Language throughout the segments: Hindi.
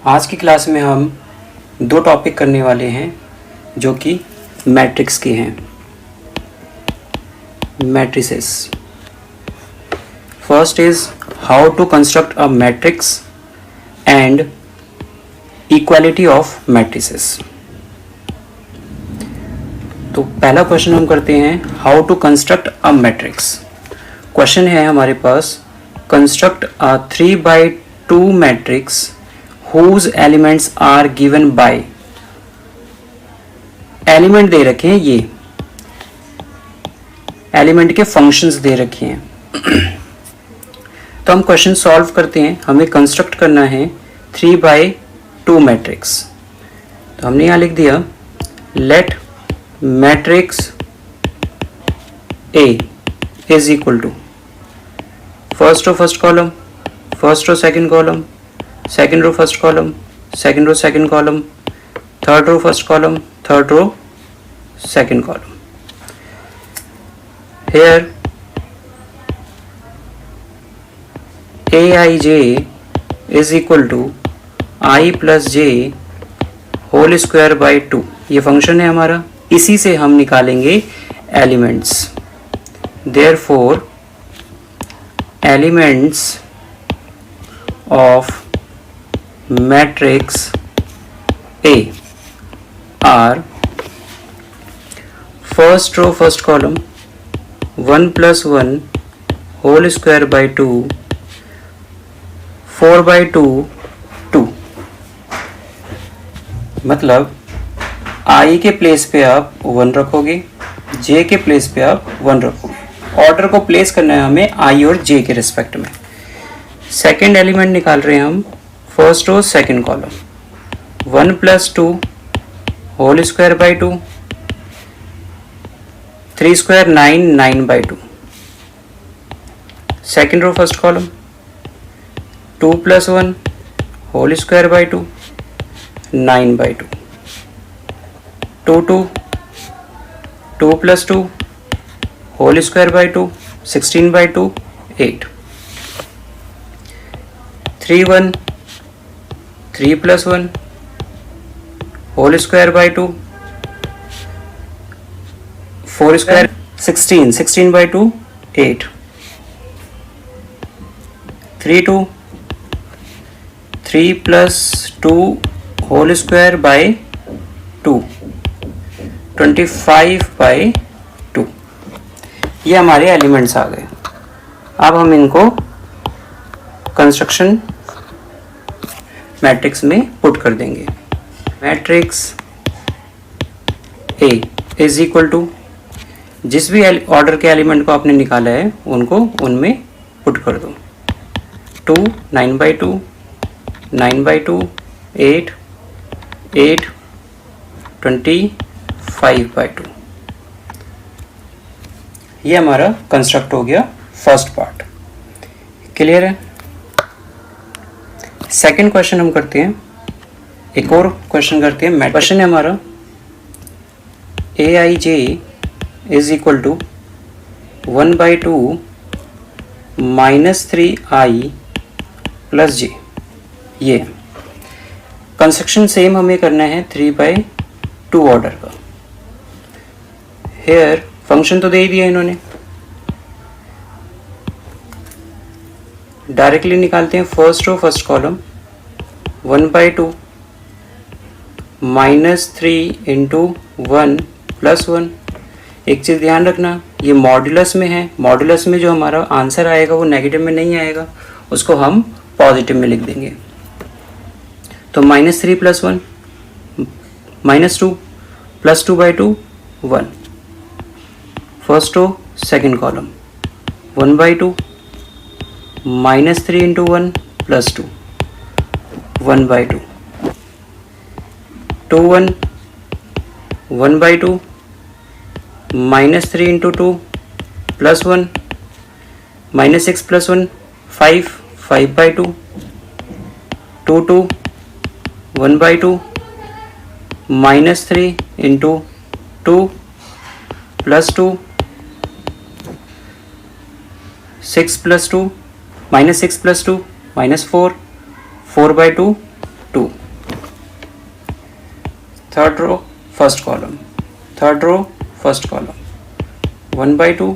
आज की क्लास में हम दो टॉपिक करने वाले हैं जो कि मैट्रिक्स के हैं, matrices. First is how to construct a matrix and equality of matrices. तो पहला क्वेश्चन हम करते हैं how to construct a matrix. Question है हमारे पास, construct a 3/2 matrix whose elements are given by, element दे रखे हैं, ये एलिमेंट के फंक्शंस दे रखे हैं। तो हम क्वेश्चन सॉल्व करते हैं। हमें कंस्ट्रक्ट करना है 3/2 मैट्रिक्स। तो हमने यहां लिख दिया let matrix A is equal to first row first column, first row second column, second row first column, second row second column, third row first column, third row second column. Here aij is equal to I plus j whole square by 2। ये फंक्शन है हमारा, इसी से हम निकालेंगे elements. Therefore elements of matrix A are first row first column 1 plus 1 whole square by 2, 4/2 2। मतलब I के प्लेस पे आप 1 रखोगे, J के प्लेस पे आप 1 रखोगे। ऑर्डर को प्लेस करना है हमें I और J के रिस्पेक्ट में। सेकेंड एलिमेंट निकाल रहे हैं हम first row second column 1 plus 2 whole square by 2, 3 square 9, 9/2। Second row first column 2 plus 1 whole square by 2, 9/2। 2 plus 2 whole square by 2, 16/2, 8। 3 plus 1 whole square by 2, 4 square 16, 16/2, 8। 3 plus 2 whole square by 2, 25/2। ये हमारे एलिमेंट्स आ गए। अब हम इनको कंस्ट्रक्शन मैट्रिक्स में पुट कर देंगे। Matrix A is equal to, जिस भी ऑर्डर के एलिमेंट को आपने निकाला है उनको उनमें पुट कर दो। 2 9/2, 9/2, 8 8, 25/2। ये हमारा कंस्ट्रक्ट हो गया फर्स्ट पार्ट। क्लियर है? सेकेंड क्वेश्चन हम करते हैं, एक और क्वेश्चन करते हैं। क्वेश्चन है हमारा aij is equal to 1/2 -3i plus j। ये कंस्ट्रक्शन सेम हमें करना है 3/2 ऑर्डर का। हेयर फंक्शन तो दे ही दिया इन्होंने, डायरेक्टली निकालते हैं। First row first column 1/2 -3 into 1 plus 1। एक चीज़ ध्यान रखना, ये मॉड्यूलस में है। मॉड्यूलस में जो हमारा आंसर आएगा वो नेगेटिव में नहीं आएगा, उसको हम पॉजिटिव में लिख देंगे। तो -3 plus 1 -2 plus 2/2 1। First row second column 1/2 -3 into 1 plus 2, 1/2। 2 1 1/2 -3 into 2 plus 1, -6 plus 1 5, 5/2। 2 2 1/2 -3 into 2 plus 2, 6 plus 2 -6 plus 2 -4, 4/2 2। Third row first column, third row first column, 1/2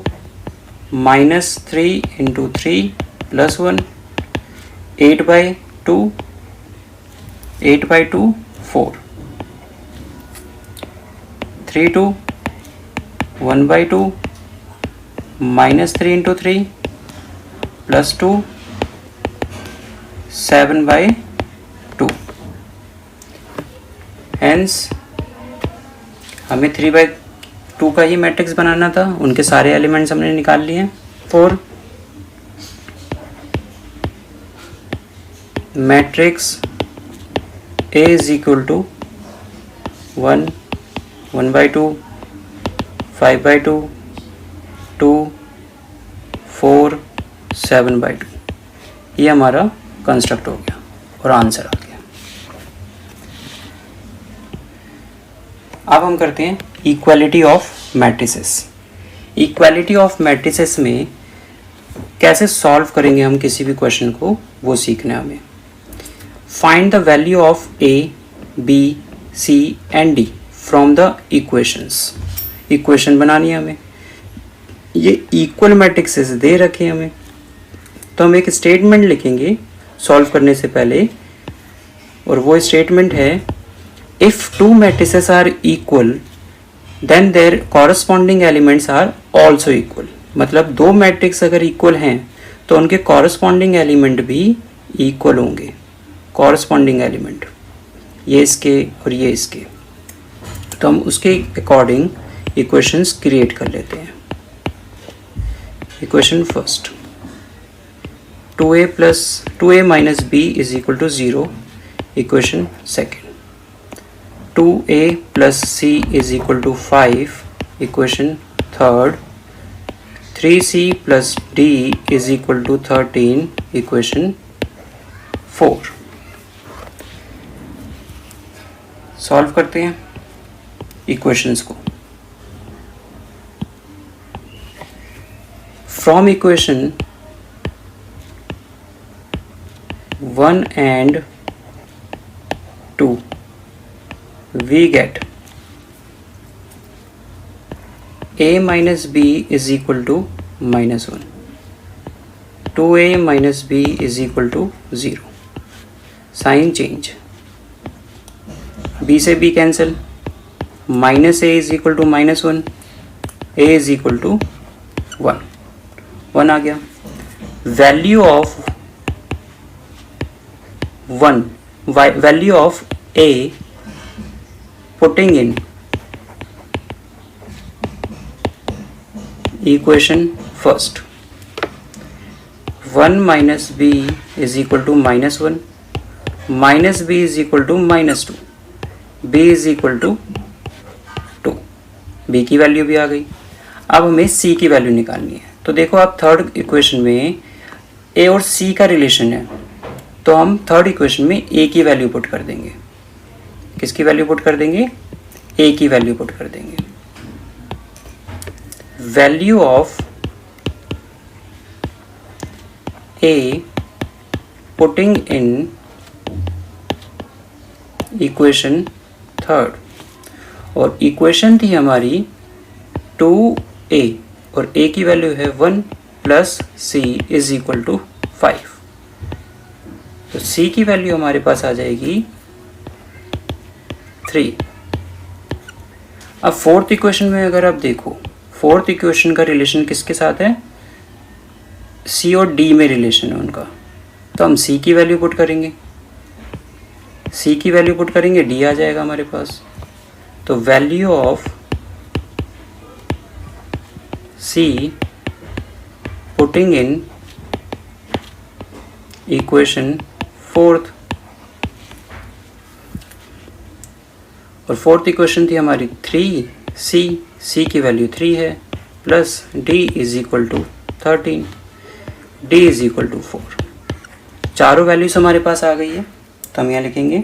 -3 × 3 + 1, 8/2, 8/2 4, 3/2, 1/2 -3 × 3 + 2, 7/2। Hence हमें 3/2 का ही मैट्रिक्स बनाना था, उनके सारे एलिमेंट्स हमने निकाल लिए हैं। 4 मैट्रिक्स A = 1, 1/2, 5/2, 2, 4, 7/2, ये हमारा कंस्ट्रक्ट हो गया और आंसर आ गया। अब हम करते हैं equality of matrices. Equality of matrices में कैसे सॉल्व करेंगे हम किसी भी क्वेश्चन को, वो सीखना है हमें। Find the value of A, B, C and D from the equations. Equation बनानी है हमें, ये इक्वल मैट्रिक्सेस दे रखे हैं हमें, तो हम एक स्टेटमेंट लिखेंगे सॉल्व करने से पहले, और वो स्टेटमेंट है if two matrices are equal then their corresponding elements are also equal. मतलब दो मैट्रिक्स अगर इक्वल हैं तो उनके कॉरस्पॉन्डिंग एलिमेंट भी इक्वल होंगे। कॉरस्पॉन्डिंग एलिमेंट ये इसके और ये इसके, तो हम उसके अकॉर्डिंग इक्वेशंस क्रिएट कर लेते हैं। Equation first, 2a - b = 0। Equation second, 2a + c = 5। Equation third, 3c + d = 13। Equation 4। Solve करते हैं इक्वेशंस को। From equation 1 and 2 we get a minus b is equal to -1, 2a minus b is equal to 0। Sign change, b से b cancel, minus a is equal to -1, a is equal to 1, 1 आ गया। Value of 1, value of a putting in equation first, 1 minus b is equal to -1, minus b is equal to -2, b is equal to 2। b की वैल्यू भी आ गई। अब हमें c की वैल्यू निकालनी है। तो देखो आप थर्ड इक्वेशन में a और c का रिलेशन है, तो हम थर्ड इक्वेशन में a की वैल्यू पुट कर देंगे। किसकी वैल्यू पुट कर देंगे? a की वैल्यू पुट कर देंगे। Value of a putting in equation third, और इक्वेशन थी हमारी 2a और a की वैल्यू है 1 + c इज इक्वल टू 5। तो c की वैल्यू हमारे पास आ जाएगी 3। अब फोर्थ इक्वेशन में अगर आप देखो, फोर्थ इक्वेशन का रिलेशन किसके साथ है? c और d में रिलेशन है उनका, तो हम c की वैल्यू पुट करेंगे, c की वैल्यू पुट करेंगे, d आ जाएगा हमारे पास। तो value of c putting in equation fourth, और फोर्थ इक्वेशन थी हमारी 3c की वैल्यू 3 है, plus d is equal to 13, d is equal to 4। चारों वैल्यूज हमारे पास आ गई है, तो हम यहाँ लिखेंगे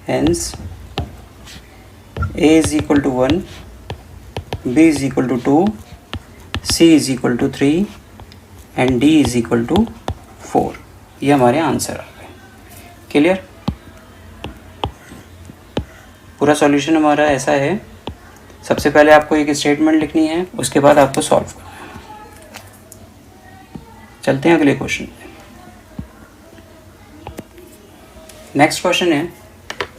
hence a is equal to 1, b is equal to 2, c is equal to 3 and d is equal to 4। ये हमारे आंसर आ गए। क्लियर? पूरा सॉल्यूशन हमारा ऐसा है, सबसे पहले आपको एक स्टेटमेंट लिखनी है, उसके बाद आपको सॉल्व करना है। चलते हैं अगले क्वेश्चन पे। नेक्स्ट क्वेश्चन है,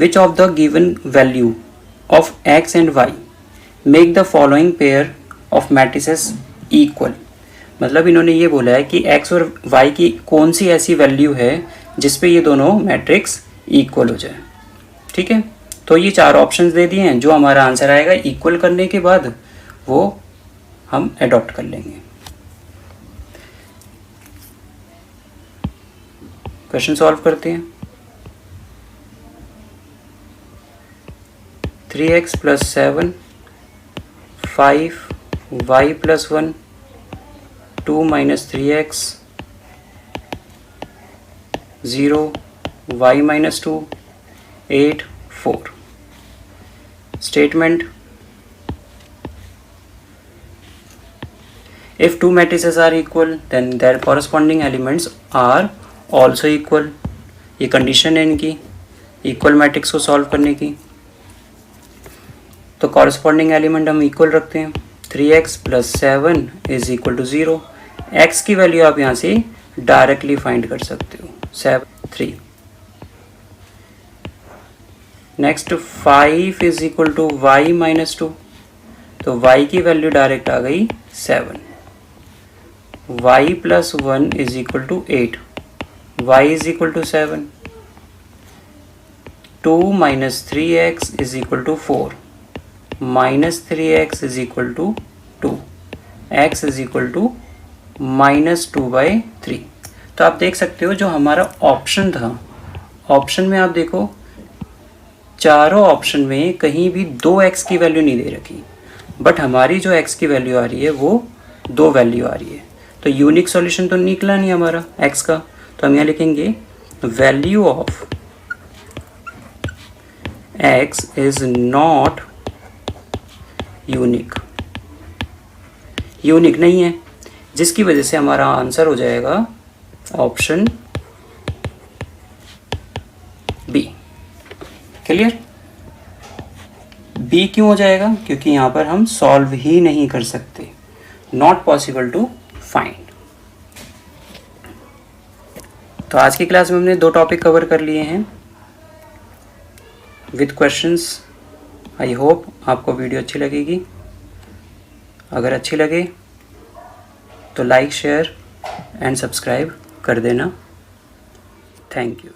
which of the given value of x and y make the following pair of matrices equal. मतलब इन्होंने ये बोला है कि x और y की कौन सी ऐसी वैल्यू है जिस पे ये दोनों मैट्रिक्स इक्वल हो जाए। ठीक है, तो ये 4 ऑप्शंस दे दिए हैं, जो हमारा आंसर आएगा इक्वल करने के बाद वो हम अडॉप्ट कर लेंगे। क्वेश्चन सॉल्व करते हैं। 3x + 7, 5y + 1, 2 - 3x, 0, y - 2, 8, 4. Statement: if two matrices are equal, then their corresponding elements are also equal. ये कंडीशन है इनकी इक्वल मैट्रिक्स को सॉल्व करने की। तो कॉरस्पॉन्डिंग एलिमेंट हम इक्वल रखते हैं। 3x + 7 = 0। x की वैल्यू आप यहाँ से डायरेक्टली फाइंड कर सकते हो, 7, 3। नेक्स्ट 5 = y - 2, तो y की वैल्यू डायरेक्ट आ गई 7। y + 1 = 8, y = 7। 2 - 3x = 4, -3x = 2, x = -2/3। तो आप देख सकते हो जो हमारा ऑप्शन था, ऑप्शन में आप देखो चारों ऑप्शन में कहीं भी 2x की वैल्यू नहीं दे रखी, बट हमारी जो x की वैल्यू आ रही है वो 2 वैल्यू आ रही है। तो यूनिक सॉल्यूशन तो निकला नहीं हमारा x का, तो हम यहाँ लिखेंगे value of x is not unique. Unique नहीं है, जिसकी वजह से हमारा आंसर हो जाएगा ऑप्शन बी। क्लियर? बी क्यों हो जाएगा? क्योंकि यहाँ पर हम सॉल्व ही नहीं कर सकते, नॉट पॉसिबल टू फाइंड। तो आज की क्लास में हमने 2 टॉपिक कवर कर लिए हैं विद क्वेश्चंस। आई होप आपको वीडियो अच्छी लगेगी। अगर अच्छी लगे तो लाइक, शेयर एंड सब्सक्राइब कर देना। Thank you.